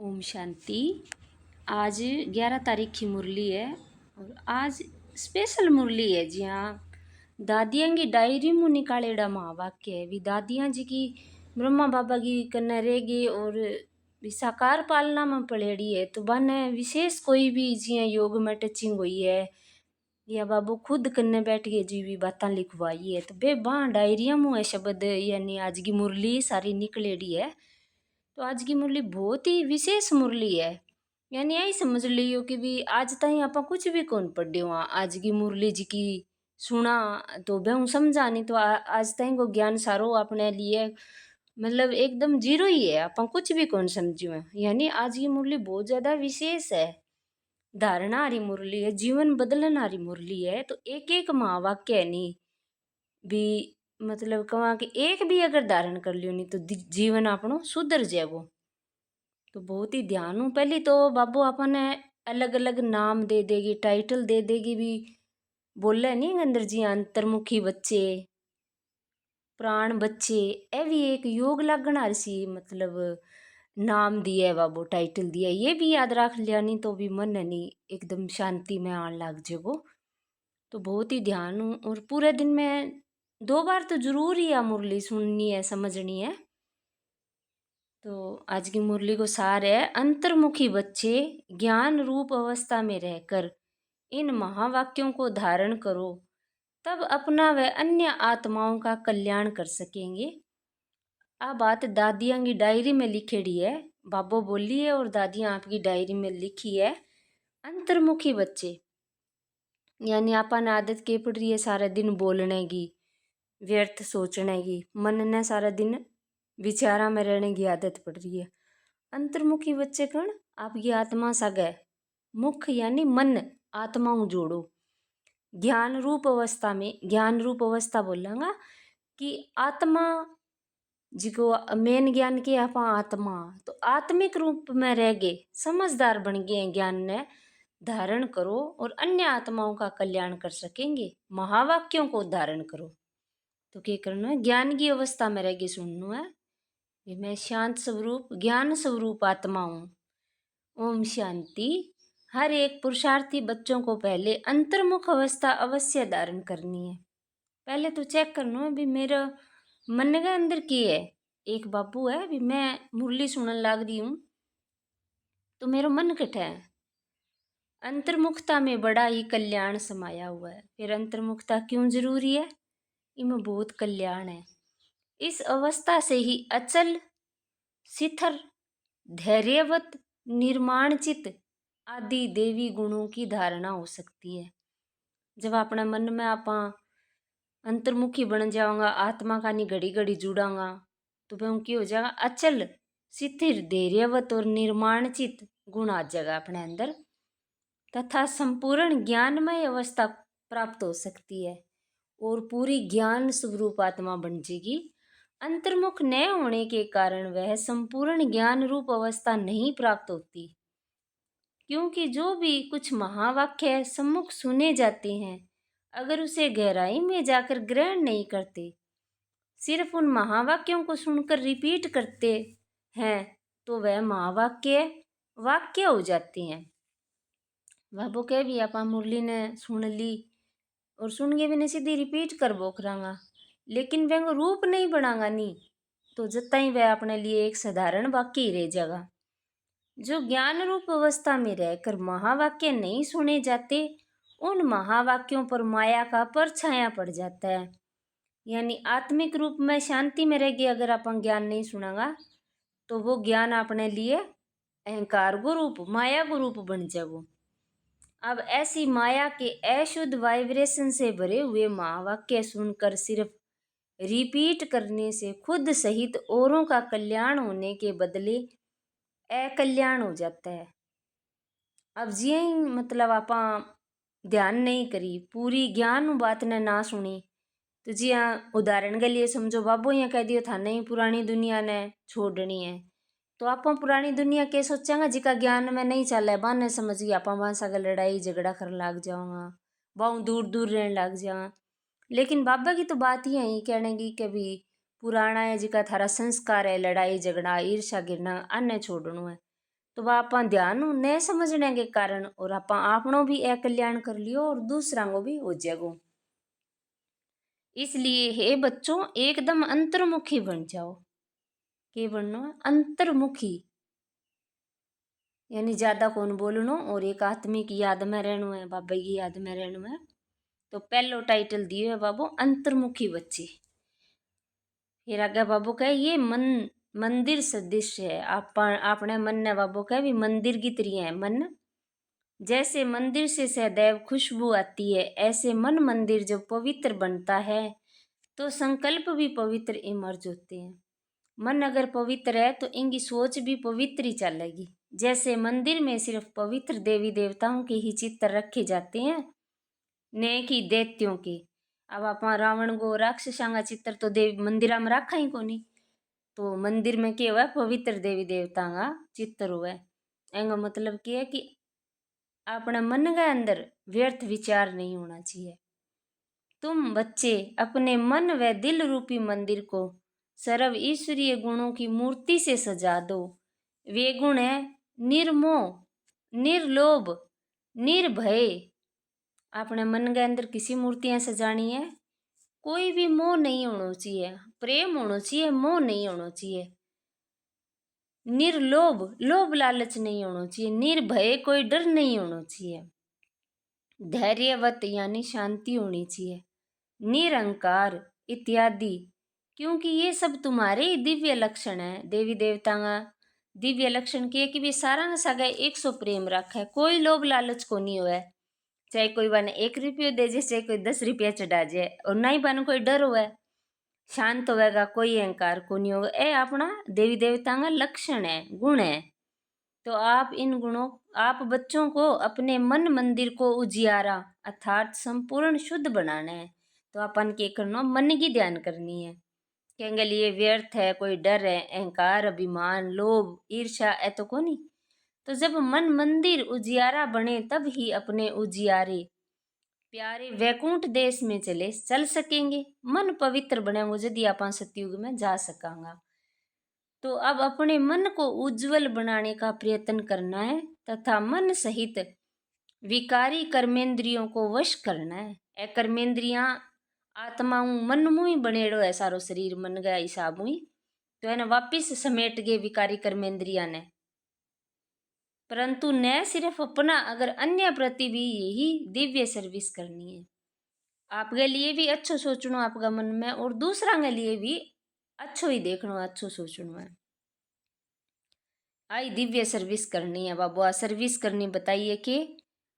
ओम शांति। आज 11 तारीख की मुरली है और आज स्पेशल मुरली है। जी हाँ, दादियाँ की डायरी में निकालेड़ा महावाक्य है। वी दादियाँ जी की ब्रह्मा बाबा की कन्ने रह गई और साकार पालना में पड़ेड़ी है। तो बने विशेष कोई भी जिया योग में टचिंग हुई है या बाबू खुद कन्ने बैठ के जी भी बातें लिखवाई है तो बे बाँ डायरिया में है शब्द यानी आज की मुरली सारी निकलेड़ी है। तो आज की मुरली बहुत ही विशेष मुरली है। यानी यही समझ लियो कि भी आज ताई आप कुछ भी कौन पढ़्यो वहाँ आज की मुरली जी की सुना तो बे समझा नहीं तो आज ताई को ज्ञान सारो अपने लिए मतलब एकदम जीरो ही है। आप कुछ भी कौन समझियो है। यानी आज की मुरली बहुत ज्यादा विशेष है। धारणा हारी मुरली है, जीवन बदलन हारी मुरली है। तो एक एक महावाक्य है नी भी मतलब कहा कि एक भी अगर धारण कर लियो नहीं तो जीवन अपनो सुधर जाएगो। तो बहुत ही ध्यान हूँ। पहले तो बाबू अपने अलग अलग नाम दे देगी, टाइटल दे देगी भी बोले नहीं अंदर जी अंतर्मुखी बच्चे, प्राण बच्चे, ए भी एक योग लागण हार सी मतलब नाम दिया है बाबू, टाइटल दिया है। ये भी याद रख लिया नहीं तो भी मन है नहीं एकदम शांति में आने लग जाएगो। तो बहुत ही ध्यान हूँ और पूरे दिन में 2 बार तो जरूर ही आ मुरली सुननी है, समझनी है। तो आज की मुरली को सार है, अंतर्मुखी बच्चे ज्ञान रूप अवस्था में रहकर इन महावाक्यों को धारण करो, तब अपना व अन्य आत्माओं का कल्याण कर सकेंगे। आ बात दादियाँ की डायरी में लिखेड़ी है, बाबो बोली है और दादियाँ आपकी डायरी में लिखी है। अंतर्मुखी बच्चे यानी आपन आदत के पड़ रही है सारा दिन बोलने की, व्यर्थ सोचने की, मन ने सारा दिन विचारा में रहने की आदत पड़ रही है। अंतर्मुखी बच्चे कण आपकी आत्मा सगे मुख यानी मन आत्माओं जोड़ो ज्ञान रूप अवस्था में। ज्ञान रूप अवस्था बोलांगा कि आत्मा जिको मेन ज्ञान के आप आत्मा तो आत्मिक रूप में रह गए, समझदार बन गए, ज्ञान ने धारण करो और अन्य आत्माओं का कल्याण कर सकेंगे। महावाक्यों को धारण करो तो क्या करना है, ज्ञान की अवस्था में रह गए सुनना है कि मैं शांत स्वरूप ज्ञान स्वरूप आत्मा हूँ। ओम शांति। हर एक पुरुषार्थी बच्चों को पहले अंतर्मुख अवस्था अवश्य धारण करनी है। पहले तो चेक करना है भी मेरा मन के अंदर की है। एक बाबू है भी मैं मुरली सुनने लग रही हूँ तो मेरा मन कट है। अंतर्मुखता में बड़ा ही कल्याण समाया हुआ है। फिर अंतर्मुखता क्यों जरूरी है, इनमें बहुत कल्याण है। इस अवस्था से ही अचल शिथिर धैर्यवत निर्माणचित आदि देवी गुणों की धारणा हो सकती है। जब अपने मन में आप अंतर्मुखी बन जाओगा, आत्मा का नहीं घड़ी घड़ी जुड़ांगा तो वह उनकी हो जाएगा अचल शिथिर धैर्यवत और निर्माणचित गुण आ जाएगा अपने अंदर, तथा संपूर्ण ज्ञानमय अवस्था प्राप्त हो सकती है और पूरी ज्ञान स्वरूप आत्मा बन जाएगी। अंतर्मुख न होने के कारण वह संपूर्ण ज्ञान रूप अवस्था नहीं प्राप्त होती, क्योंकि जो भी कुछ महावाक्य सम्मुख सुने जाते हैं अगर उसे गहराई में जाकर ग्रहण नहीं करते, सिर्फ उन महावाक्यों को सुनकर रिपीट करते हैं तो वह महावाक्य वाक्य हो जाते हैं। बाबू कह भी आप मुरली ने सुन ली और सुन के भी ने सीधी रिपीट कर बो करांगा, लेकिन वह रूप नहीं बनागा नहीं तो जत्ता ही वह अपने लिए एक साधारण वाक्य ही रह जाएगा। जो ज्ञान रूप अवस्था में रहकर महावाक्य नहीं सुने जाते उन महावाक्यों पर माया का परछाया पड़ जाता है। यानी आत्मिक रूप में शांति में रह गए अगर अपन ज्ञान नहीं सुनागा तो वो ज्ञान अपने लिए अहंकार को रूप माया को रूप बन जाएगो। अब ऐसी माया के अशुद्ध वाइब्रेशन से भरे हुए महावाक्य सुनकर सिर्फ रिपीट करने से खुद सहित औरों का कल्याण होने के बदले अकल्याण हो जाता है। अब जी मतलब आप ध्यान नहीं करी पूरी ज्ञान बात ने ना सुनी तो जी हाँ, उदाहरण के लिए समझो बाबू यहाँ कह दियो था नहीं पुरानी दुनिया ने छोड़नी है तो आप पुरानी दुनिया के सोचांगा जिका ज्ञान में नहीं चल है बाने समझ गया आप वहाँ सा लड़ाई झगड़ा कर लग जाऊंगा, बहुत दूर दूर रहने लग जाऊंगा। लेकिन बाबा की तो बात ही है कहने की कि भी पुराना है जिका थारा संस्कार है लड़ाई झगड़ा ईर्षा गिरना अन्य छोड़ना है तो वह आप ध्यान न समझने के कारण और आप आपनों भी अकल्याण कर लियो और दूसरा को भी हो जाएगो। इसलिए हे बच्चों एकदम अंतर्मुखी बन जाओ। के बनना है? अंतर्मुखी, यानी ज्यादा कौन बोलनो और एक आत्मी की याद में रहना है, बाबा की याद में रहना है। तो पहलो टाइटल दियो है बाबू अंतर्मुखी बच्ची। फिर आगे बाबू कहे ये मंदिर सदृश है। आपने मन ने बाबू कहे भी मंदिर की तरह है मन। जैसे मंदिर से सदैव खुशबू आती है, ऐसे मन मंदिर जब पवित्र बनता है तो संकल्प भी पवित्र इमर्ज होते हैं। मन अगर पवित्र है तो इनकी सोच भी पवित्र ही चलेगी। जैसे मंदिर में सिर्फ पवित्र देवी देवताओं के ही चित्र रखे जाते हैं, न कि दैत्यों के। अब आप रावण को राक्षसां का चित्र तो देवी मंदिर में रखा ही कोनी। तो मंदिर में क्या हुआ? पवित्र देवी देवता का चित्र हुआ। एंगा मतलब क्या है कि अपने मन के अंदर व्यर्थ विचार नहीं होना चाहिए। तुम बच्चे अपने मन व दिल रूपी मंदिर को सर्व ईश्वरीय गुणों की मूर्ति से सजा दो। वे गुण है निर्मोह, निर्लोभ, निर्भय। अपने मन के अंदर किसी मूर्तियां सजानी है, कोई भी मोह नहीं होना चाहिए, प्रेम होना चाहिए, मोह नहीं होना चाहिए। निर्लोभ, लोभ लालच नहीं होना चाहिए। निर्भय, कोई डर नहीं होना चाहिए। धैर्यवत यानी शांति होनी चाहिए। निरंकार इत्यादि, क्योंकि ये सब तुम्हारे ही दिव्य लक्षण है। देवी देवता का दिव्य लक्षण के कि भी सारा न सगा एक सौ प्रेम रखे, कोई लोभ लालच को नहीं हुआ। चाहे कोई बने 1 रुपये दे जाए, चाहे कोई 10 रुपया चढ़ा जाए, और ना ही बने कोई डर हुआ। शांत होगा, कोई अहंकार को नहीं होगा। ये अपना देवी देवता का लक्षण है, गुण है। तो आप इन गुणों, आप बच्चों को अपने मन मंदिर को उजियारा अर्थात संपूर्ण शुद्ध बनाना है। तो अपन के करना, मन की ध्यान करनी है। कहेंगे लिए व्यर्थ है, कोई डर है, अहंकार, अभिमान, लोभ, ईर्ष्या है तो को नहीं। तो जब मन मंदिर उजियारा बने तब ही अपने उजियारे प्यारे वैकुंठ देश में चल सकेंगे। मन पवित्र बनेंगे यदि अपन सतयुग में जा सकांगा। तो अब अपने मन को उज्जवल बनाने का प्रयत्न करना है तथा मन सहित विकारी कर्मेंद्रियों को वश करना है। ए कर्मेंद्रियां आत्माओं मन मुई बनेड़ो है, सारो शरीर मन गया हिसाब हुई तो है वापिस समेट गए विकारी कर्मेंद्रिया ने। परंतु न सिर्फ अपना, अगर अन्य प्रति भी यही दिव्य सर्विस करनी है। आपके लिए भी अच्छो सोचना आपका मन में, और दूसरा के लिए भी अच्छो ही देखना, अच्छो सोचना है। आई दिव्य सर्विस करनी है बाबू। सर्विस करनी बताइए कि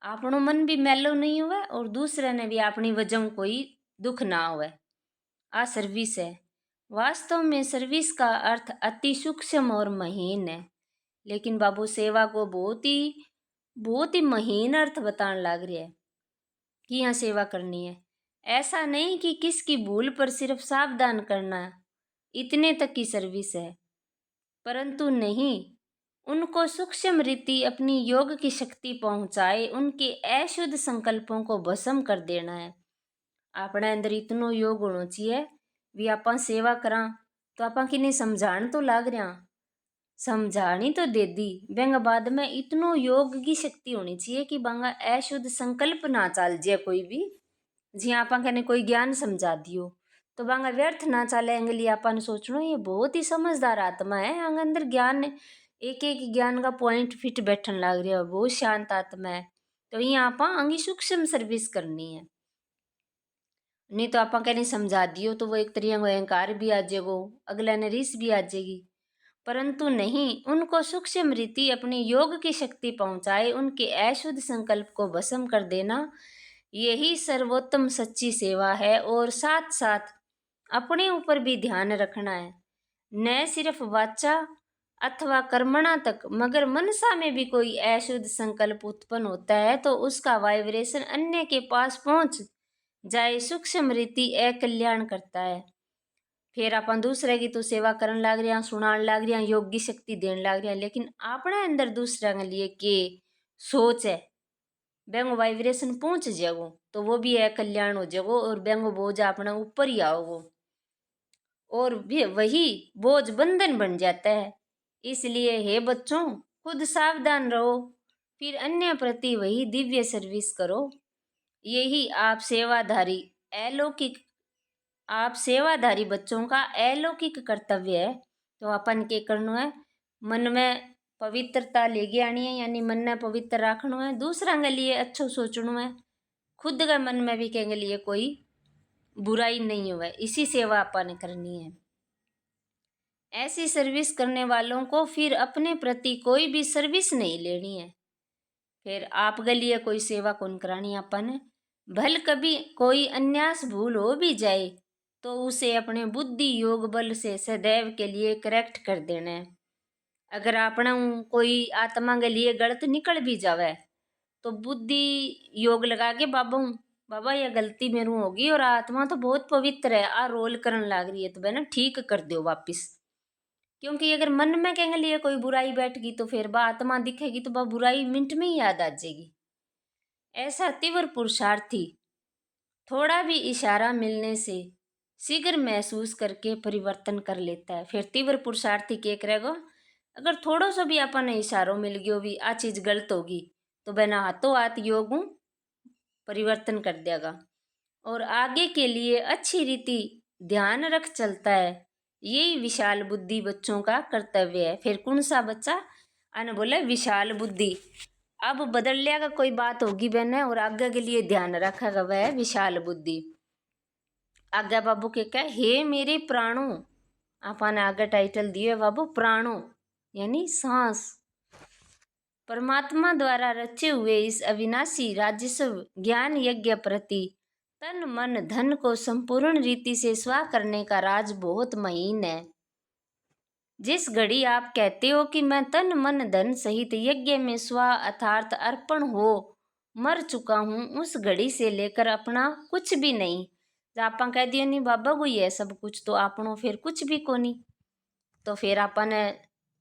आपनो मन भी मैलो नहीं हुआ और दूसरे ने भी अपनी वजह कोई दुख ना हुआ। आ सर्विस है। वास्तव में सर्विस का अर्थ अति सूक्ष्म और महीन है, लेकिन बाबू सेवा को बहुत ही महीन अर्थ बताने लग रहा है कि यहाँ सेवा करनी है। ऐसा नहीं कि किसकी भूल पर सिर्फ सावधान करना, इतने तक की सर्विस है, परंतु नहीं, उनको सूक्ष्म रीति अपनी योग की शक्ति पहुंचाए, उनके अशुद्ध संकल्पों को भस्म कर देना है। अपने अंदर इतनो योग होना चाहिए भी अपन सेवा करा तो अपन किन्हें समझाण तो लाग रहा, समझानी तो दे दी, बेंगा बाद में इतनो योग की शक्ति होनी चाहिए कि बांगा अशुद्ध संकल्प ना चाल जाए कोई भी। जी आपा कहने कोई ज्ञान समझा दियो तो बांगा व्यर्थ ना चाले। लिए अपन सोचना ये बहुत ही समझदार आत्मा है, अंग अंदर ज्ञान एक एक ज्ञान का पॉइंट फिट बैठन लग रहा है, बहुत शांत आत्मा है। तो यहाँ आपा अंगी सूक्ष्म सर्विस करनी है। नहीं तो आपा कहने समझा दियो तो वो एक तरीके का अहंकार भी आ जाएगो, अगला ने रीस भी आ जाएगी। परंतु नहीं, उनको सूक्ष्म रीति अपनी योग की शक्ति पहुंचाए, उनके अशुद्ध संकल्प को भस्म कर देना, यही सर्वोत्तम सच्ची सेवा है। और साथ साथ अपने ऊपर भी ध्यान रखना है, न सिर्फ वाचा अथवा कर्मणा तक, मगर मनसा में भी कोई अशुद्ध संकल्प उत्पन्न होता है तो उसका वाइब्रेशन अन्य के पास पहुंच जाए, सूक्ष्म रीति अकल्याण करता है। फिर अपन दूसरे की तो सेवा करन लाग रहा, सुनान लाग रहा, योग की शक्ति देन लाग रहा, लेकिन अपने अंदर दूसरे के लिए के सोच है, बेंगो वाइब्रेशन पहुंच जाएगो तो वो भी अकल्याण हो जाएगो और बेंगो बोझ अपने ऊपर ही आओगो और भी वही बोझ बंधन बन जाता है। इसलिए हे बच्चों, खुद सावधान रहो, फिर अन्य प्रति वही दिव्य सर्विस करो। यही आप सेवाधारी बच्चों का अलौकिक कर्तव्य है। तो अपन के करना है, मन में पवित्रता लेके आनी है, यानी मन ने पवित्र रखना है, दूसरा के लिए अच्छो सोचना है, खुद के मन में भी के लिए कोई बुराई नहीं हुआ, इसी सेवा अपन करनी है। ऐसी सर्विस करने वालों को फिर अपने प्रति कोई भी सर्विस नहीं लेनी है। फिर आप के लिए कोई सेवा कौन करानी अपन। भल कभी कोई अन्यास भूल हो भी जाए तो उसे अपने बुद्धि योग बल से सदैव के लिए करेक्ट कर देना है। अगर अपना कोई आत्मा के लिए गलत निकल भी जावे तो बुद्धि योग लगा के बाबा यह गलती मेरू होगी और आत्मा तो बहुत पवित्र है, आ रोल करन लाग रही है, तो बहना ठीक कर दो वापिस। क्योंकि अगर मन में कहेंगे लिए कोई बुराई बैठ गई तो फिर वह आत्मा दिखेगी तो वह बुराई मिनट में ही याद आ जाएगी। ऐसा तीव्र पुरुषार्थी थोड़ा भी इशारा मिलने से शीघ्र महसूस करके परिवर्तन कर लेता है। फिर तीव्र पुरुषार्थी क्या करेगा, अगर थोड़ा सा भी अपन इशारों मिल गयो भी आ चीज गलत होगी तो बिना हाथों हाथ योग परिवर्तन कर देगा और आगे के लिए अच्छी रीति ध्यान रख चलता है। यही विशाल बुद्धि बच्चों का कर्तव्य है। फिर कौन सा बच्चा आने बोले विशाल बुद्धि, अब बदल लिया कोई बात होगी बहन और आगे के लिए ध्यान रखेगा वह विशाल बुद्धि। आगे बाबू के कहे, हे मेरे प्राणों, आपने आगे टाइटल दिए बाबू प्राणों यानी सांस। परमात्मा द्वारा रचे हुए इस अविनाशी राजस्व ज्ञान यज्ञ प्रति तन मन धन को संपूर्ण रीति से स्वा करने का राज बहुत महीन है। जिस घड़ी आप कहते हो कि मैं तन मन धन सहित यज्ञ में स्वा अर्थात अर्पण हो मर चुका हूँ, उस घड़ी से लेकर अपना कुछ भी नहीं। जब आप कह दियो नहीं बाबा को ये सब कुछ तो आपनो फिर कुछ भी को नहीं, तो फिर अपन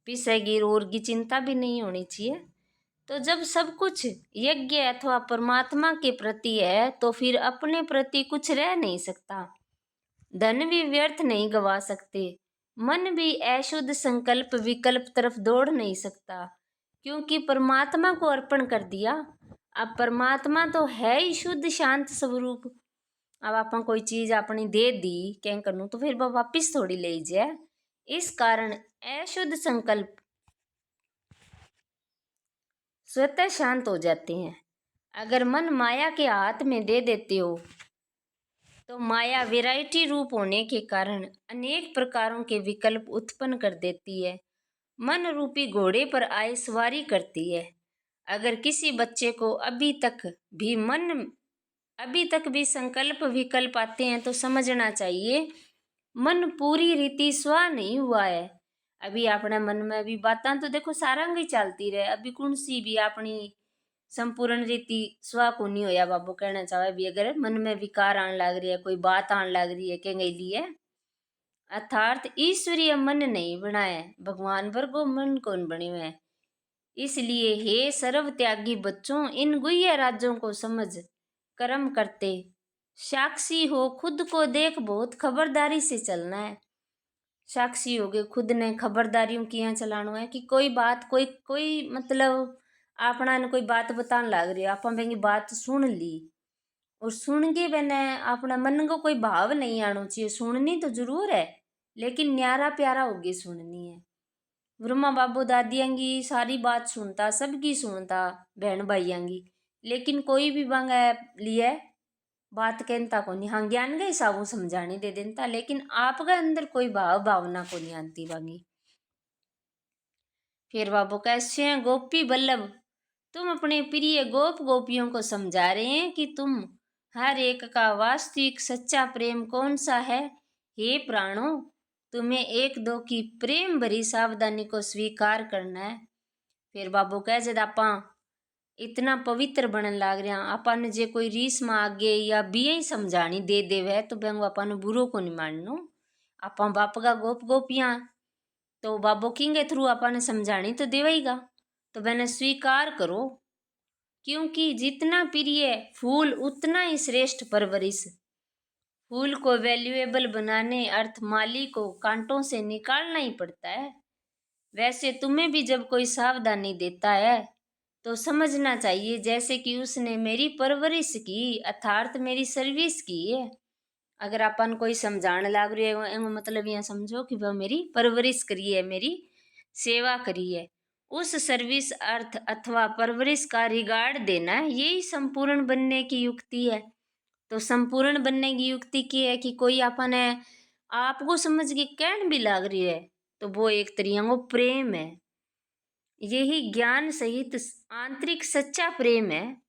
पीछे की और की चिंता भी नहीं होनी चाहिए। तो जब सब कुछ यज्ञ अथवा परमात्मा के प्रति है तो फिर अपने प्रति कुछ रह नहीं सकता। धन भी व्यर्थ नहीं गवा सकते, मन भी अशुद्ध संकल्प विकल्प तरफ दौड़ नहीं सकता, क्योंकि परमात्मा को अर्पण कर दिया। अब परमात्मा तो है ही शुद्ध शांत स्वरूप। अब आप कोई चीज अपनी दे दी क्या करूँ तो फिर वह वापिस थोड़ी ले जाए। इस कारण अशुद्ध संकल्प स्वतः शांत हो जाते हैं। अगर मन माया के हाथ में दे देते हो तो माया वैरायटी रूप होने के कारण अनेक प्रकारों के विकल्प उत्पन्न कर देती है। मन रूपी घोड़े पर आए सवारी करती है। अगर किसी बच्चे को अभी तक भी संकल्प विकल्प आते हैं तो समझना चाहिए मन पूरी रीति स्वा नहीं हुआ है। अभी अपने मन में भी बातें तो देखो सारंग ही चलती रहे, अभी कौन सी भी अपनी संपूर्ण रीति स्वा को नहीं होया। बाबू कहना चाहे भी अगर मन में विकार आने लग रही है, कोई बात आने लग रही है कह लिए अर्थात ईश्वरीय मन नहीं बनाया, भगवान वर्गो मन कौन बने हुए हैं। इसलिए हे सर्व त्यागी बच्चों, इन गुह्य राज्यों को समझ कर्म करते साक्षी हो, खुद को देख बहुत खबरदारी से चलना है। साक्षी हो गए, खुद ने खबरदारियों किया चलाना है कि कोई बात कोई मतलब अपना ने कोई बात बताने लग रही है, आप बात सुन ली और सुन के मैंने अपना मन को कोई भाव नहीं आना चाहिए। सुननी तो जरूर है लेकिन न्यारा प्यारा होगी सुननी है। ब्रह्मा बाबू दादियाँ की सारी बात सुनता, सबकी सुनता बहन भाइयों की, लेकिन कोई भी बंग लिए बात कहता को नहीं। हाँ ज्ञान के हिसाब से समझाने दे देता, लेकिन आपका अंदर कोई भावना को नहीं आती बांगी। फिर बाबू कैसे हैं गोपी बल्लभ, तुम अपने प्रिय गोप गोपियों को समझा रहे हैं कि तुम हर एक का वास्तविक सच्चा प्रेम कौन सा है। हे प्राणों, तुम्हें एक दो की प्रेम भरी सावधानी को स्वीकार करना है। फिर बाबू कह जब आपा इतना पवित्र बनन लाग रहे अपन जे कोई रीस में आगे या बिया ही समझानी दे देवे तो बेंगो अपन बुरो को नहीं माननो। आपा बाप का गोप गोपियाँ तो बाबो किंग के थ्रू अपन समझानी तो देवेगा, तो मैंने स्वीकार करो, क्योंकि जितना प्रिय फूल उतना ही श्रेष्ठ परवरिश। फूल को वैल्यूएबल बनाने अर्थ माली को कांटों से निकालना ही पड़ता है। वैसे तुम्हें भी जब कोई सावधानी देता है तो समझना चाहिए जैसे कि उसने मेरी परवरिश की, अर्थात मेरी सर्विस की है। अगर अपन कोई समझाने लाग रही है मतलब यहाँ समझो कि वह मेरी परवरिश करी है, मेरी सेवा करी है। उस सर्विस अर्थ अथवा परवरिश का रिगार्ड देना है, यही संपूर्ण बनने की युक्ति है। तो संपूर्ण बनने की युक्ति की है कि कोई अपन है आपको समझ के कहन भी लाग रही है तो वो एक तरीका वो प्रेम है। यही ज्ञान सहित आंतरिक सच्चा प्रेम है।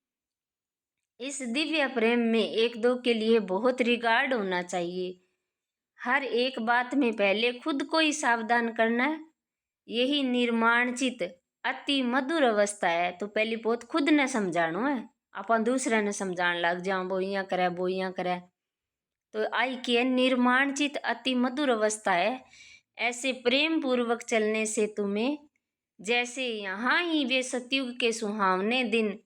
इस दिव्य प्रेम में एक दो के लिए बहुत रिगार्ड होना चाहिए। हर एक बात में पहले खुद को ही सावधान करना है। यही निर्माणचित अति मधुर अवस्था है। तो पहली बहुत खुद ने समझानो है, अपन दूसरे ने समझाने लग जाओ वो यहाँ करे वो यहाँ करे। तो आई के निर्माणचित अति मधुर अवस्था है। ऐसे प्रेम पूर्वक चलने से तुम्हें जैसे यहाँ ही वे सतयुग के सुहावने दिन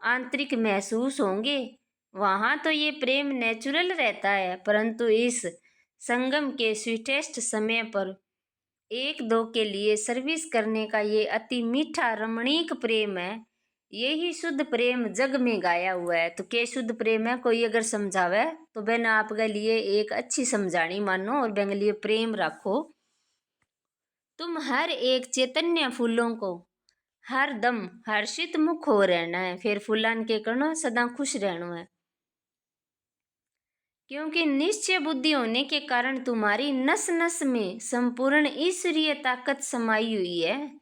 आंतरिक महसूस होंगे, वहाँ तो ये प्रेम नेचुरल रहता है, परंतु इस संगम के स्वीटेस्ट समय पर एक दो के लिए सर्विस करने का ये अति मीठा रमणीक प्रेम है। यही शुद्ध प्रेम जग में गाया हुआ है। तो क्या शुद्ध प्रेम है? कोई अगर समझावे तो बहन आपके लिए एक अच्छी समझानी मानो और बहन लिए प्रेम रखो। तुम हर एक चैतन्य फूलों को हर दम हर्षित मुख हो रहना है, फिर फूलन के करना सदा खुश रहना है। क्योंकि निश्चय बुद्धि होने के कारण तुम्हारी नस नस में संपूर्ण ईश्वरीय ताकत समाई हुई है।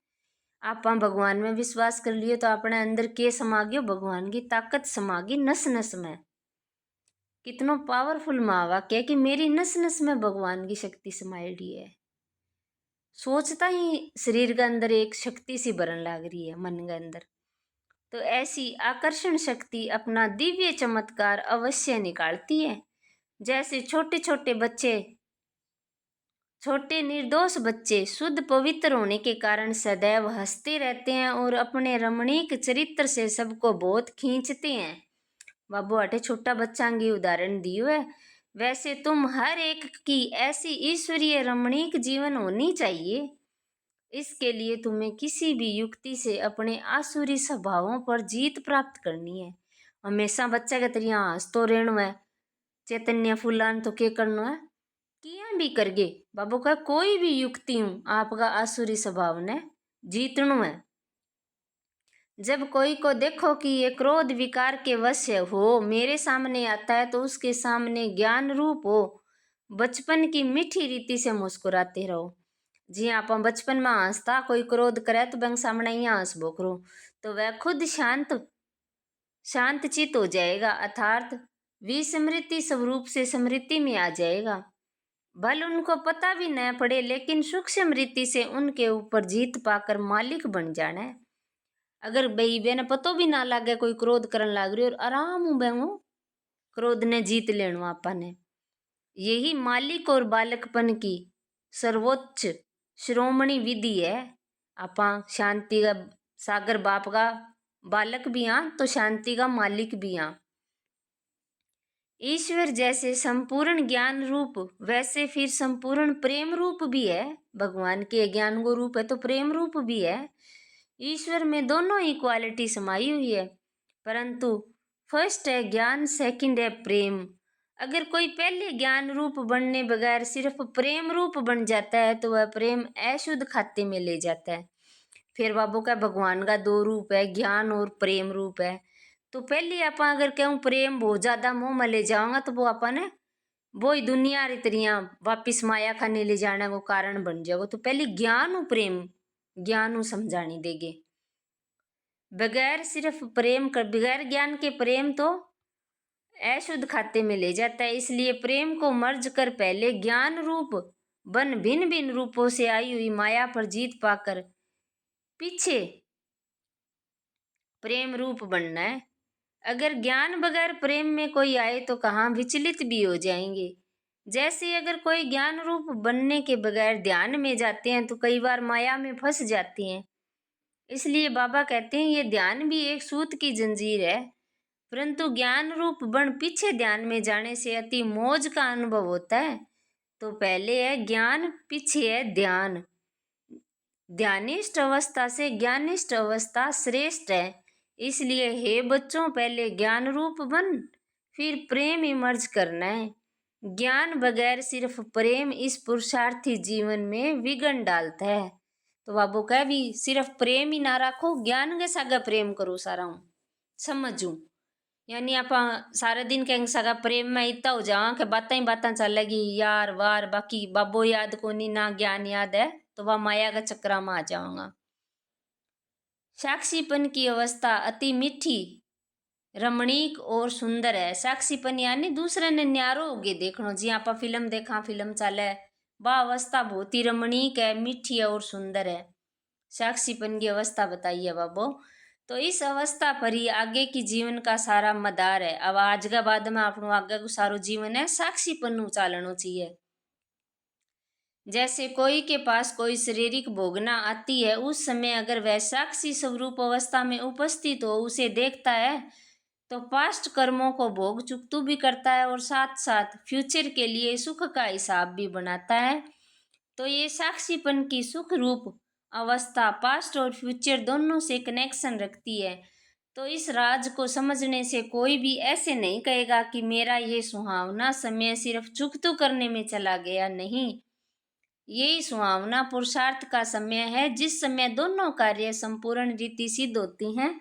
आप भगवान में विश्वास कर लियो तो अपने अंदर के समा गयो, भगवान की ताकत समा गई नस नस में। कितनो पावरफुल महावाक्य है कि मेरी नस नस में भगवान की शक्ति समाई है। सोचता ही शरीर के अंदर एक शक्ति सी भरन लाग रही है मन के अंदर। तो ऐसी आकर्षण शक्ति अपना दिव्य चमत्कार अवश्य निकालती है। जैसे छोटे छोटे बच्चे, छोटे निर्दोष बच्चे शुद्ध पवित्र होने के कारण सदैव हंसते रहते हैं और अपने रमणीक चरित्र से सबको बहुत खींचते हैं। बाबू अटे छोटा बच्चा की उदाहरण दियो है। वैसे तुम हर एक की ऐसी ईश्वरीय रमणीक जीवन होनी चाहिए। इसके लिए तुम्हें किसी भी युक्ति से अपने आसुरी स्वभावों पर जीत प्राप्त करनी है। हमेशा बच्चा के तरिया हंसतो रहना है। चैतन्य फुलान तो क्या करना है किया भी करगे बाबू का कोई भी युक्ति हूं आपका आसुरी स्वभाव ने जीतनु है। जब कोई को देखो कि ये क्रोध विकार के वश हो मेरे सामने आता है तो उसके सामने ज्ञान रूप हो बचपन की मीठी रीति से मुस्कुराते रहो। जी आप बचपन में हंसता कोई क्रोध करे तो बैंक सामने ही हंस बोकरो तो वह खुद शांत चित हो जाएगा, अर्थात विस्मृति स्वरूप से स्मृति में आ जाएगा। भल उनको पता भी न पड़े लेकिन सूक्ष्म रीति से उनके ऊपर जीत पाकर मालिक बन जाना है। अगर भाई बेने पतो भी ना लागे कोई क्रोध करन लाग रही और आराम हूं बेंगो क्रोध ने जीत लेनो आपा ने। यही मालिक और बालकपन की सर्वोच्च श्रोमणी विधि है। आपा शांति का सागर बाप का बालक भी हाँ तो शांति का मालिक भी हाँ। ईश्वर जैसे संपूर्ण ज्ञान रूप वैसे फिर संपूर्ण प्रेम रूप भी है। भगवान के ज्ञान को रूप है तो प्रेम रूप भी है। ईश्वर में दोनों ही क्वालिटी समाई हुई है, परंतु फर्स्ट है ज्ञान, सेकंड है प्रेम। अगर कोई पहले ज्ञान रूप बनने बगैर सिर्फ प्रेम रूप बन जाता है तो वह प्रेम अशुद्ध खाते में ले जाता है। फिर बाबू का भगवान का दो रूप है, ज्ञान और प्रेम रूप है। तो पहले आप अगर कहूँ प्रेम बहुत ज्यादा मुंह में ले जाऊंगा तो वो अपन वो ही दुनिया री तरिया वापिस माया खाने ले जाने को कारण बन जाएगा। तो पहले ज्ञान और प्रेम ज्ञान समझानी देगे। बगैर सिर्फ प्रेम कर बगैर ज्ञान के प्रेम तो अशुद्ध खाते में ले जाता है। इसलिए प्रेम को मर्ज कर पहले ज्ञान रूप बन भिन्न भिन्न रूपों से आई हुई माया पर जीत पाकर पीछे प्रेम रूप बनना है। अगर ज्ञान बगैर प्रेम में कोई आए तो कहाँ विचलित भी हो जाएंगे। जैसे अगर कोई ज्ञान रूप बनने के बगैर ध्यान में जाते हैं तो कई बार माया में फंस जाते हैं। इसलिए बाबा कहते हैं ये ध्यान भी एक सूत की जंजीर है, परंतु ज्ञान रूप बन पीछे ध्यान में जाने से अति मौज का अनुभव होता है। तो पहले है ज्ञान, पीछे है ध्यान। ध्यानिष्ठ अवस्था से ज्ञानिष्ठ अवस्था श्रेष्ठ है। इसलिए हे बच्चों, पहले ज्ञान रूप बन, फिर प्रेम इमर्ज करना है। ज्ञान बगैर सिर्फ प्रेम इस पुरुषार्थी जीवन में विघ्न डालता है। तो बाबू कह भी सिर्फ प्रेम ही ना रखो, ज्ञान के सागे प्रेम करो सारा हूँ समझू। यानी आप सारे दिन कहेंगे सगा प्रेम में इतना हो जाओ कि बातें ही बातें चलेगी यार वार, बाकी बाबो याद को नहीं ना ज्ञान याद है, तो वह माया का चक्रा में आ जाऊंगा। साक्षीपन की अवस्था अति मीठी, रमणीक और सुंदर है। साक्षीपन यानी दूसरे ने न्यारो होगे देखनो, जी आप फिल्म देखा, फिल्म चले, वह अवस्था बहुत ही रमणीक है, मीठी है और सुंदर है। साक्षीपन की अवस्था बताइए बाबू। तो इस अवस्था पर ही आगे की जीवन का सारा मदार है। अब आज के बाद में अपनो आगे को सारो जीवन है साक्षीपन चालनो चाहिए। जैसे कोई के पास कोई शारीरिक भोगना आती है, उस समय अगर वह साक्षी स्वरूप अवस्था में उपस्थित हो, उसे देखता है, तो पास्ट कर्मों को भोग चुकतू भी करता है और साथ साथ फ्यूचर के लिए सुख का हिसाब भी बनाता है। तो ये साक्षीपन की सुख रूप अवस्था पास्ट और फ्यूचर दोनों से कनेक्शन रखती है। तो इस राज को समझने से कोई भी ऐसे नहीं कहेगा कि मेरा ये सुहावना समय सिर्फ चुकतू करने में चला गया। नहीं, यही सुहावना पुरुषार्थ का समय है, जिस समय दोनों कार्य संपूर्ण रीति सिद्ध होती हैं।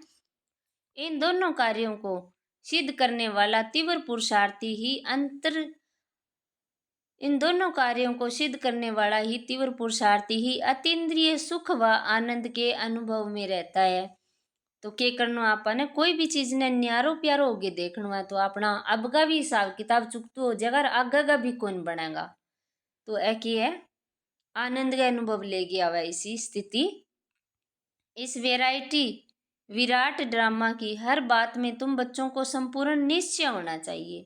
इन दोनों कार्यों को सिद्ध करने वाला तीव्र पुरुषार्थी ही अंतर इन दोनों कार्यों को सिद्ध करने वाला ही तीव्र पुरुषार्थी ही अतीन्द्रिय सुख व आनंद के अनुभव में रहता है। तो क्या करना आपने, कोई भी चीज ने न्यारो प्यारो होगे देखना है, तो अपना अब का भी हिसाब किताब चुकतू हो जाएगा, आगे का भी कौन बनेगा। तो एक ही है आनंद का अनुभव ले गया हुआ इसी स्थिति। इस वेराइटी विराट ड्रामा की हर बात में तुम बच्चों को संपूर्ण निश्चय होना चाहिए।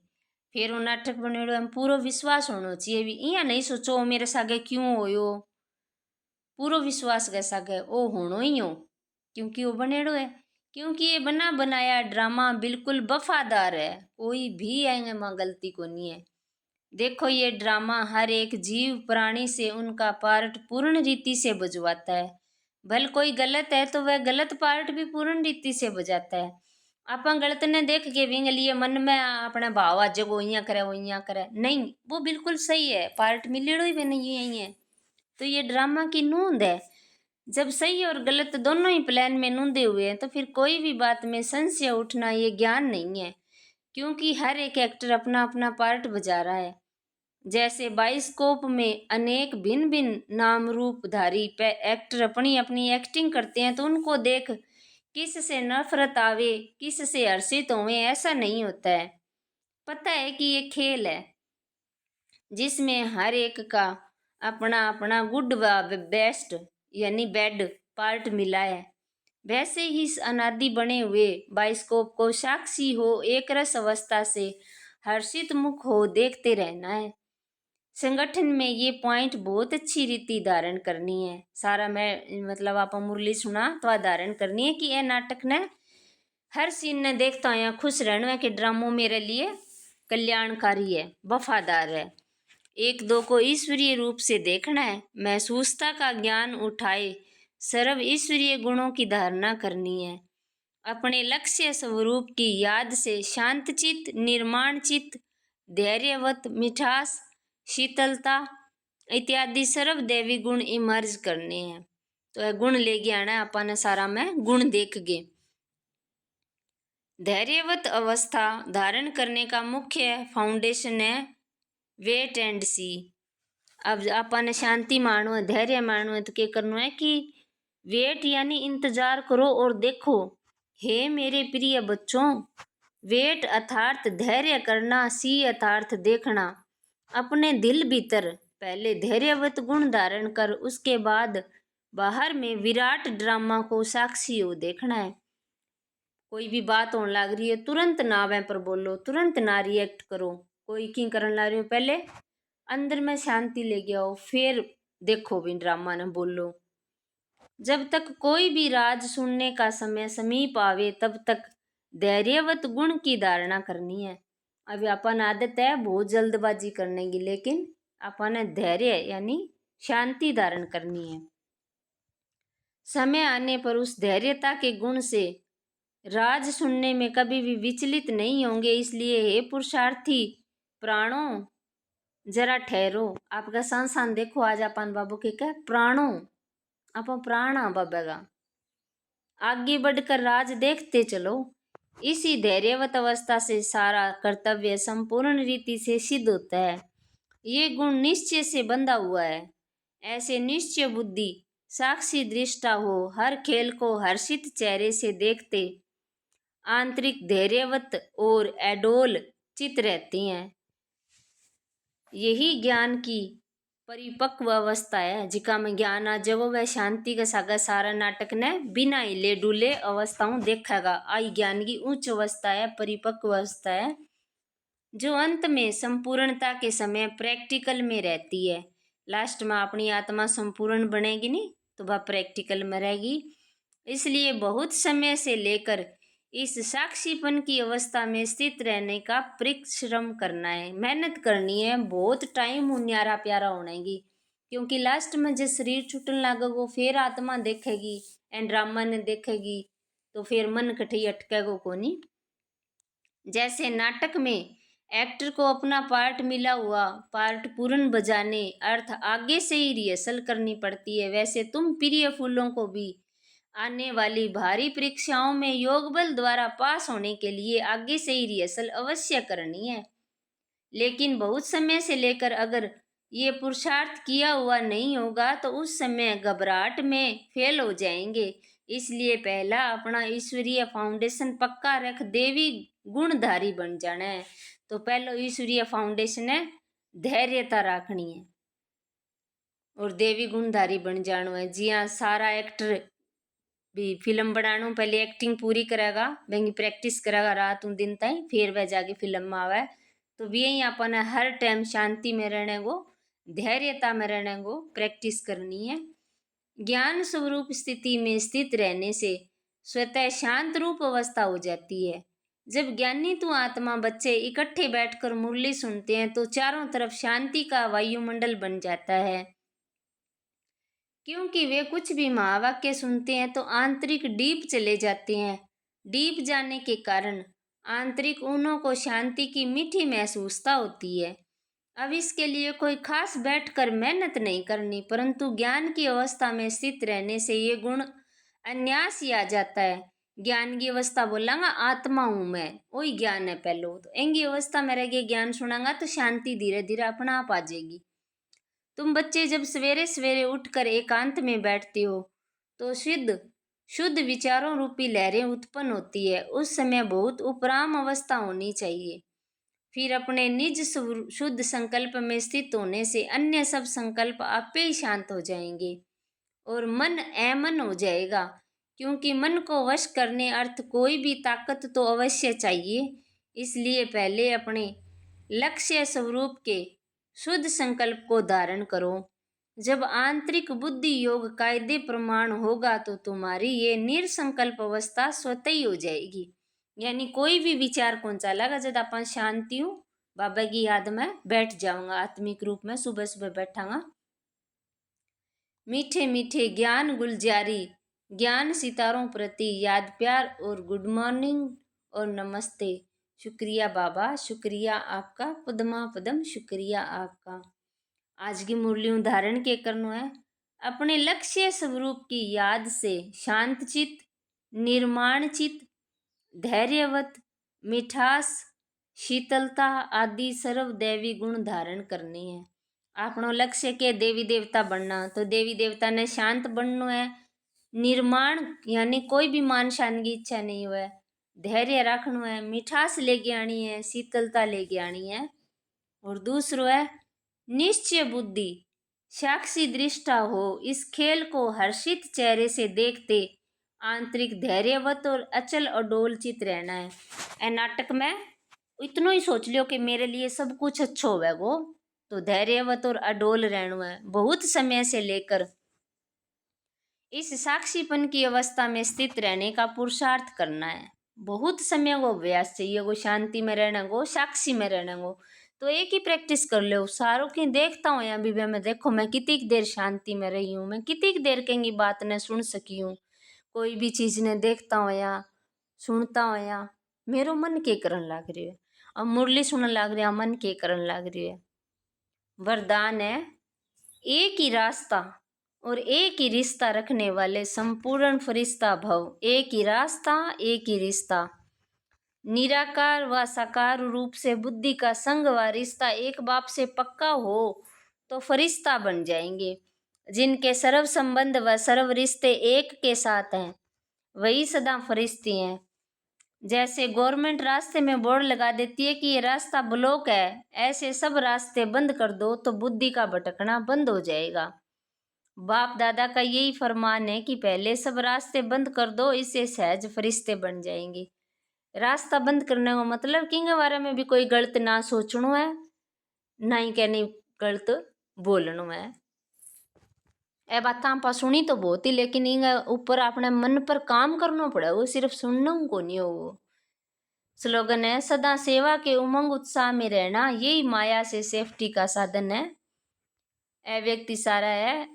फिर वो नाटक बनेड़ो एम पूरा विश्वास होना चाहिए। भी इं नहीं सोचो ओ मेरे सागे क्यों होयो, पूरा विश्वास के सागे ओ होनो ही हो, क्योंकि वो बनेड़ो है। क्योंकि ये बना बनाया ड्रामा बिल्कुल वफादार है, कोई भी आएंगे माँ गलती को नहीं है। देखो ये ड्रामा हर एक जीव प्राणी से उनका पार्ट पूर्ण रीति से बजवाता है। भल कोई गलत है तो वह गलत पार्ट भी पूर्ण रीति से बजाता है। अपन गलत ने देख के विंग लिए मन में अपने भाव आज वो इं करे वो इं करे, नहीं, वो बिल्कुल सही है, पार्ट मिलेड़ो ही नहीं यही है। तो ये ड्रामा की नूंद है। जब सही और गलत दोनों ही प्लान में नूंदे हुए हैं, तो फिर कोई भी बात में संशय उठना ये ज्ञान नहीं है, क्योंकि हर एक एक्टर अपना अपना पार्ट बजा रहा है। जैसे बाइस्कोप में अनेक भिन्न भिन्न नाम रूपधारी एक्टर अपनी अपनी एक्टिंग करते हैं, तो उनको देख किस से नफरत आवे, किस से हर्षित होवे, ऐसा नहीं होता है। पता है कि ये खेल है जिसमें हर एक का अपना अपना गुड व बेस्ट यानी बेड पार्ट मिला है। वैसे ही इस अनादि बने हुए बाइस्कोप को साक्षी हो एक रस अवस्था से हर्षित मुख हो देखते रहना है। संगठन में ये पॉइंट बहुत अच्छी रीति धारण करनी है। सारा मैं मतलब आप मुरली सुना तो धारण करनी है कि यह नाटक ने हर सीन ने देखता है खुश रहना कि ड्रामो मेरे लिए कल्याणकारी है, वफादार है। एक दो को ईश्वरीय रूप से देखना है, महसूसता का ज्ञान उठाए सर्व ईश्वरीय गुणों की धारणा करनी है। अपने लक्ष्य स्वरूप की याद से शांत चित्त, निर्माण चित्त, धैर्यवत, मिठास, शीतलता इत्यादि सर्व देवी गुण इमर्ज करने हैं। तो यह गुण ले गया ना अपन सारा में गुण देख गए। धैर्यवत अवस्था धारण करने का मुख्य फाउंडेशन है वेट एंड सी। अब अपन शांति मानो है, धैर्य मानो है, तो क्या करना है कि वेट यानी इंतजार करो और देखो। हे मेरे प्रिय बच्चों, वेट अर्थात धैर्य करना, सी अर्थात देखना। अपने दिल भीतर पहले धैर्यवत गुण धारण कर उसके बाद बाहर में विराट ड्रामा को साक्षी हो देखना है। कोई भी बात होने लग रही है तुरंत ना वह पर बोलो, तुरंत ना रिएक्ट करो। कोई की करने लग रही हो पहले अंदर में शांति ले गया हो, फिर देखो भी ड्रामा ने बोलो। जब तक कोई भी राज सुनने का समय समीप आवे तब तक धैर्यवत गुण की धारणा करनी है। अभी अपन आदत है बहुत जल्दबाजी करने की, लेकिन अपन धैर्य यानी शांति धारण करनी है। समय आने पर उस धैर्यता के गुण से राज सुनने में कभी भी विचलित नहीं होंगे। इसलिए हे पुरुषार्थी प्राणों, जरा ठहरो। आपका संसान देखो, आज अपन बाबू के क्या प्राणों, आप प्राण बाबेगा, आगे बढ़कर राज देखते चलो। इसी धैर्यवत अवस्था से सारा कर्तव्य संपूर्ण रीति से सिद्ध होता है। ये गुण निश्चय से बंधा हुआ है। ऐसे निश्चय बुद्धि साक्षी दृष्टा हो, हर खेल को हर्षित चेहरे से देखते, आंतरिक धैर्यवत और अडोल चित रहती हैं। यही ज्ञान की परिपक्व अवस्था है, जिका में ज्ञान आ जब वह शांति का सागर सारा नाटक ने बिना हिले डुले अवस्थाओं देखेगा। आई ज्ञान की उच्च अवस्था है, परिपक्व अवस्था है, जो अंत में संपूर्णता के समय प्रैक्टिकल में रहती है। लास्ट में अपनी आत्मा संपूर्ण बनेगी नहीं तो वह प्रैक्टिकल में रहेगी। इसलिए बहुत समय से लेकर इस साक्षीपन की अवस्था में स्थित रहने का परिश्रम करना है, मेहनत करनी है। बहुत टाइम न्यारा प्यारा होनेगी, क्योंकि लास्ट में जब शरीर छूटने लगेगा फिर आत्मा देखेगी एंड ड्रामा ने देखेगी, तो फिर मन कठी अटकेगो कोनी। जैसे नाटक में एक्टर को अपना पार्ट मिला हुआ पार्ट पूर्ण बजाने अर्थ आगे से ही रिहर्सल करनी पड़ती है, वैसे तुम प्रिय फूलों को भी आने वाली भारी परीक्षाओं में योग बल द्वारा पास होने के लिए आगे से ही रिहर्सल अवश्य करनी है। लेकिन बहुत समय से लेकर अगर ये पुरुषार्थ किया हुआ नहीं होगा तो उस समय घबराहट में फेल हो जाएंगे। इसलिए पहला अपना ईश्वरीय फाउंडेशन पक्का रख देवी गुणधारी बन जाना है। तो पहलो ईश्वरीय फाउंडेशन है धैर्यता रखनी है और देवी गुणधारी बन जाना है। जी हाँ, सारा एक्टर भी फिल्म बनाने पहले एक्टिंग पूरी करेगा, वही प्रैक्टिस करेगा रात दिन तक, फिर वह जाके फिल्म में आवे। तो भी यही अपन हर टाइम शांति में रहने को, धैर्यता में रहने को प्रैक्टिस करनी है। ज्ञान स्वरूप स्थिति में स्थित रहने से स्वतः शांत रूप अवस्था हो जाती है। जब ज्ञानी तू आत्मा बच्चे इकट्ठे बैठकर मुरली सुनते हैं तो चारों तरफ शांति का वायुमंडल बन जाता है, क्योंकि वे कुछ भी महावाक्य सुनते हैं तो आंतरिक डीप चले जाते हैं। डीप जाने के कारण आंतरिक ऊनों को शांति की मीठी महसूसता होती है। अब इसके लिए कोई खास बैठकर मेहनत नहीं करनी, परंतु ज्ञान की अवस्था में स्थित रहने से ये गुण अन्यास ही आ जाता है। ज्ञान की अवस्था बोलांगा आत्मा हूं मैं, वही ज्ञान है। पहलो तो एंगी अवस्था में रह गए ज्ञान सुनांगा तो शांति धीरे धीरे अपना आप आ जाएगी। तुम बच्चे जब सवेरे सवेरे उठकर एकांत में बैठते हो तो शुद्ध शुद्ध विचारों रूपी लहरें उत्पन्न होती है। उस समय बहुत उपराम अवस्था होनी चाहिए। फिर अपने निज शुद्ध संकल्प में स्थित होने से अन्य सब संकल्प आपे ही शांत हो जाएंगे और मन अमन हो जाएगा। क्योंकि मन को वश करने अर्थ कोई भी ताकत तो अवश्य चाहिए। इसलिए पहले अपने लक्ष्य स्वरूप के शुद्ध संकल्प को धारण करो। जब आंतरिक बुद्धि योग कायदे प्रमाण होगा तो तुम्हारी ये निर्संकल्प अवस्था स्वतः ही हो जाएगी। यानी कोई भी विचार कौन चलेगा जब अपन शांति हूँ बाबा की याद में बैठ जाऊंगा, आत्मिक रूप में सुबह सुबह बैठांगा। मीठे मीठे ज्ञान गुलजारी, ज्ञान सितारों प्रति याद प्यार और गुड मॉर्निंग और नमस्ते। शुक्रिया बाबा, शुक्रिया आपका, पदमा पदम शुक्रिया आपका। आज की मुरली उदाहरण के करनो है अपने लक्ष्य स्वरूप की याद से शांत चित, निर्माण चित, धैर्यवत, मिठास, शीतलता आदि सर्व दैवी गुण धारण करनी है। अपनो लक्ष्य के देवी देवता बनना, तो देवी देवता ने शांत बनना है। निर्माण यानी कोई भी मान शान की इच्छा नहीं हुआ, धैर्य रखना है, मिठास लेके आनी है, शीतलता लेके आनी है। और दूसरो है निश्चय बुद्धि, साक्षी दृष्टा हो, इस खेल को हर्षित चेहरे से देखते आंतरिक धैर्यवत और अचल अडोल चित रहना है। ए नाटक में इतना ही सोच लियो कि मेरे लिए सब कुछ अच्छो होवेगो, तो धैर्यवत और अडोल रहना है। बहुत समय से लेकर इस साक्षीपन की अवस्था में स्थित रहने का पुरुषार्थ करना है। बहुत समय को अभ्यास चाहिए, वो शांति में रहना को, साक्षी में रहना को। तो एक ही प्रैक्टिस कर लो। सारों की देखता हूँ यहाँ भी मैं देखो मैं कितनी देर शांति में रही हूँ, मैं कितनी देर कहेंगी बात ने सुन सकी हूँ, कोई भी चीज़ ने देखता हूँ या सुनता हूँ या मेरो मन के करन लाग रही है। अब मुरली सुनन लाग रही है, मन के करन लाग रही है। वरदान है एक ही रास्ता और एक ही रिश्ता रखने वाले संपूर्ण फरिश्ता भव। एक ही रास्ता एक ही रिश्ता, निराकार व साकार रूप से बुद्धि का संग व रिश्ता एक बाप से पक्का हो तो फरिश्ता बन जाएंगे। जिनके सर्व संबंध व सर्व रिश्ते एक के साथ हैं वही सदा फरिश्ते हैं। जैसे गवर्नमेंट रास्ते में बोर्ड लगा देती है कि ये रास्ता ब्लॉक है, ऐसे सब रास्ते बंद कर दो तो बुद्धि का भटकना बंद हो जाएगा। बाप दादा का यही फरमान है कि पहले सब रास्ते बंद कर दो, इससे सहज फरिश्ते बन जाएंगे। रास्ता बंद करने का मतलब कि इनके बारे में भी कोई गलत ना सोचना है, ना ही कहनी गलत बोलना है। ए बात आप सुनी तो बहुत ही, लेकिन इनके ऊपर अपने मन पर काम करना पड़े, वो सिर्फ सुनना को नहीं हो। वो स्लोगन है सदा सेवा के उमंग उत्साह में रहना, यही माया से सेफ्टी का साधन है। ए व्यक्ति सारा है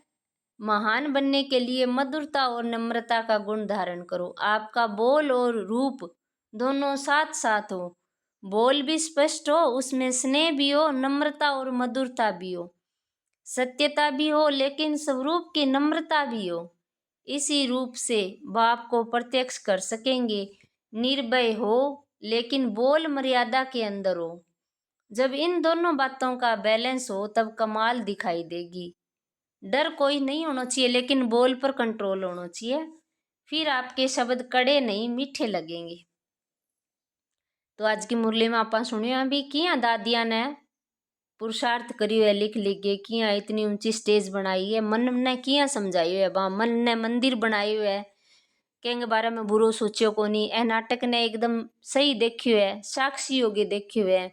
महान बनने के लिए मधुरता और नम्रता का गुण धारण करो। आपका बोल और रूप दोनों साथ साथ हो, बोल भी स्पष्ट हो, उसमें स्नेह भी हो, नम्रता और मधुरता भी हो, सत्यता भी हो, लेकिन स्वरूप की नम्रता भी हो। इसी रूप से बाप को प्रत्यक्ष कर सकेंगे। निर्भय हो लेकिन बोल मर्यादा के अंदर हो। जब इन दोनों बातों का बैलेंस हो तब कमाल दिखाई देगी। डर कोई नहीं होना चाहिए, लेकिन बोल पर कंट्रोल होना चाहिए, फिर आपके शब्द कड़े नहीं मीठे लगेंगे। तो आज की मुरली में आप सुनिया भी किया दादिया ने पुरुषार्थ करी है, लिख लिख के किया इतनी ऊंची स्टेज बनाई है, मन ने किया समझाई है, मन ने मंदिर बनाई हुआ है, के बारे में बुरो सोचो को नहीं। ए नाटक ने एकदम सही देखियो है, साक्षी होगी देखियो है,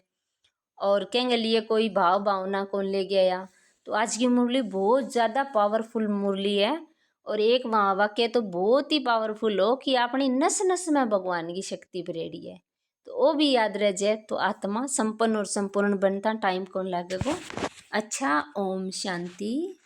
और कहेंगे लिए कोई भाव भावना को ले गया। तो आज की मुरली बहुत ज़्यादा पावरफुल मुरली है, और एक वहाँ वाक्य तो बहुत ही पावरफुल हो कि अपनी नस नस में भगवान की शक्ति भरेड़ी है। तो वो भी याद रह जाए तो आत्मा संपन्न और संपूर्ण बनता टाइम कौन लगेगा। अच्छा, ओम शांति।